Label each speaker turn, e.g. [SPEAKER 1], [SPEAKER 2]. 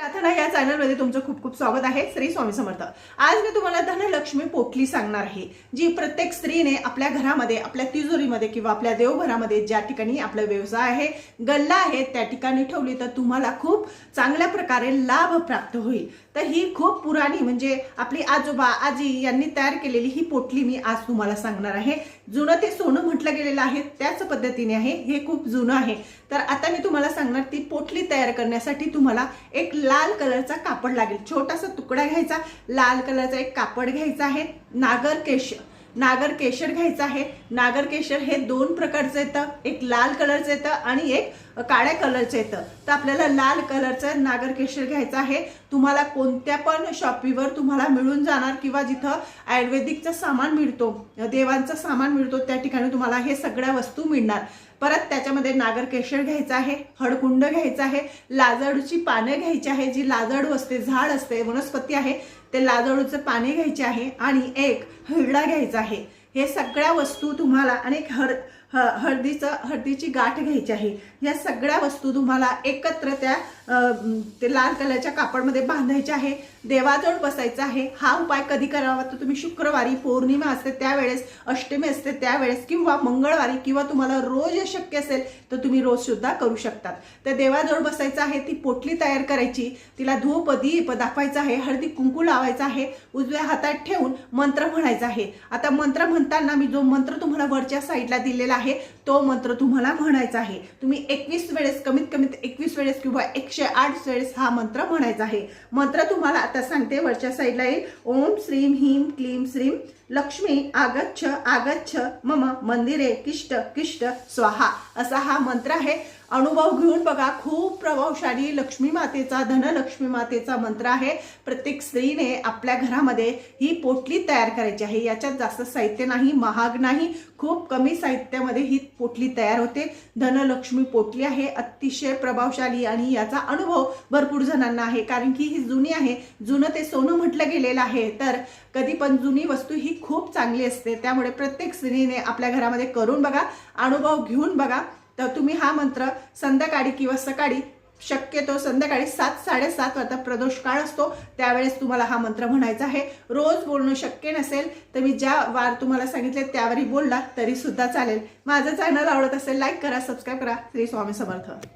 [SPEAKER 1] प्रार्थना या चॅनलमध्ये तुमचं खूप खूप स्वागत आहे। श्री स्वामी समर्थ। आज मी तुम्हाला धनलक्ष्मी पोटली सांगणार आहे, जी प्रत्येक स्त्रीने आपल्या घरामध्ये, आपल्या तिजोरीमध्ये किंवा आपल्या देवघरामध्ये ज्या ठिकाणी आपला व्यवसाय आहे, गल्ला आहे, त्या ठिकाणी ठेवली तर तुम्हाला खूप चांगल्या प्रकारे लाभ प्राप्त होईल। तर ही खूप पुराणी म्हणजे आपली आजोबा आजी यांनी तयार केलेली ही पोटली मी आज तुम्हाला सांगणार आहे। जुनं ते सोनं म्हटलं गेलेलं आहे त्याच पद्धतीने आहे, हे खूप जुनं आहे। तर आता मी तुम्हाला सांगणार ती पोटली तयार करण्यासाठी तुम्हाला एक लाल कलरचा कापड लागेल। छोटासा तुकडा घ्यायचा, लाल कलरचा एक कापड घ्यायचा आहे, नागर केशर घ्यायचा आहे। नागर केशर हे दोन प्रकारचं येतं, एक लाल कलरचं येतं आणि एक काळ्या कलरचं येतं। तर आपल्याला लाल कलरचं नागर केशर घ्यायचं आहे। तुम्हाला कोणत्या पण शॉपीवर तुम्हाला मिळून जाणार किंवा जिथं आयुर्वेदिकचं सामान मिळतो, देवांचं सामान मिळतो, त्या ठिकाणी तुम्हाला हे सगळ्या वस्तू मिळणार। परत त्याच्यामध्ये नागर केशर घ्यायचं आहे, हळकुंड घ्यायचं आहे, लाजाळूची पाने घ्यायची आहे, जी लाजाळू असते, झाड असते, वनस्पती आहे, ते लाजाळूचे पाने घ्यायचे आहे आणि एक हिरडा घ्यायचा आहे। हे सगळ्या वस्तू तुम्हाला आणि एक हळदीची गाठ घ्यायची आहे। या सगळ्या वस्तू तुम्हाला एकत्र ते लाल कलरच्या कापडमध्ये बांधायचे आहे, देवाजवळ बसायचं आहे। हा उपाय कधी करावा तर तुम्ही शुक्रवारी, पौर्णिमा असते त्यावेळेस, अष्टमी असते त्यावेळेस किंवा मंगळवारी किंवा तुम्हाला रोज शक्य असेल तर तुम्ही रोज सुद्धा करू शकतात। तर देवाजवळ बसायचं आहे, ती पोटली तयार करायची, तिला धूप दीप दाखवायचा आहे, हळदी कुंकू लावायचा आहे, उजव्या हातात ठेवून मंत्र म्हणायचा आहे। आता मंत्र म्हणताना मी जो मंत्र तुम्हाला वरच्या साईडला दिलेला आहे तो मंत्र तुम्हाला म्हणायचा आहे। तुम्ही 21 वेळेस, कमीत कमी 21 वेळेस किंवा 108 वेळेस हा मंत्र म्हणायचा आहे। मंत्र तुम्हाला आता सांगते, वरच्या साईडला येईल, ओम श्रीम ह्रीम क्लीम श्रीम लक्ष्मी आगच्छ आगच्छ मम मंदिरे किष्ट किष्ट स्वाहा, असा हा मंत्र आहे। अनुभव घेऊन बघा, खूप प्रभावशाली लक्ष्मी मातेचा, धनलक्ष्मी मातेचा मंत्र आहे। प्रत्येक स्त्रीने आपल्या घरामध्ये ही पोटली तयार करायची आहे। याच्यात जास्त साहित्य नाही, महाग नाही, खूप कमी साहित्यामध्ये ही पोटली तयार होते। धनलक्ष्मी पोटली आहे, अतिशय प्रभावशाली आणि याचा अनुभव भरपूर जणांना आहे, कारण की ही जुनी आहे, जुनं ते सोनं म्हटलं गेलेलं आहे। तर कधी पण जुनी वस्तू ही खूप चांगली असते, त्यामुळे प्रत्येक स्त्रीने आपल्या घरामध्ये करून बघा, अनुभव घेऊन बघा। तर तुम्ही हा मंत्र संध्याकाळी किंवा सकाळी, शक्यतो संध्याकाळी 7-7:30 वाजता प्रदोष काळ असतो त्यावेळेस तुम्हाला हा मंत्र म्हणायचा आहे। रोज बोलणं शक्य नसेल तर मी ज्या वार तुम्हाला सांगितले त्यावरही बोलला तरी सुद्धा चालेल। माझं चॅनल आवडत असेल लाईक करा, सबस्क्राईब करा। श्री स्वामी समर्थ।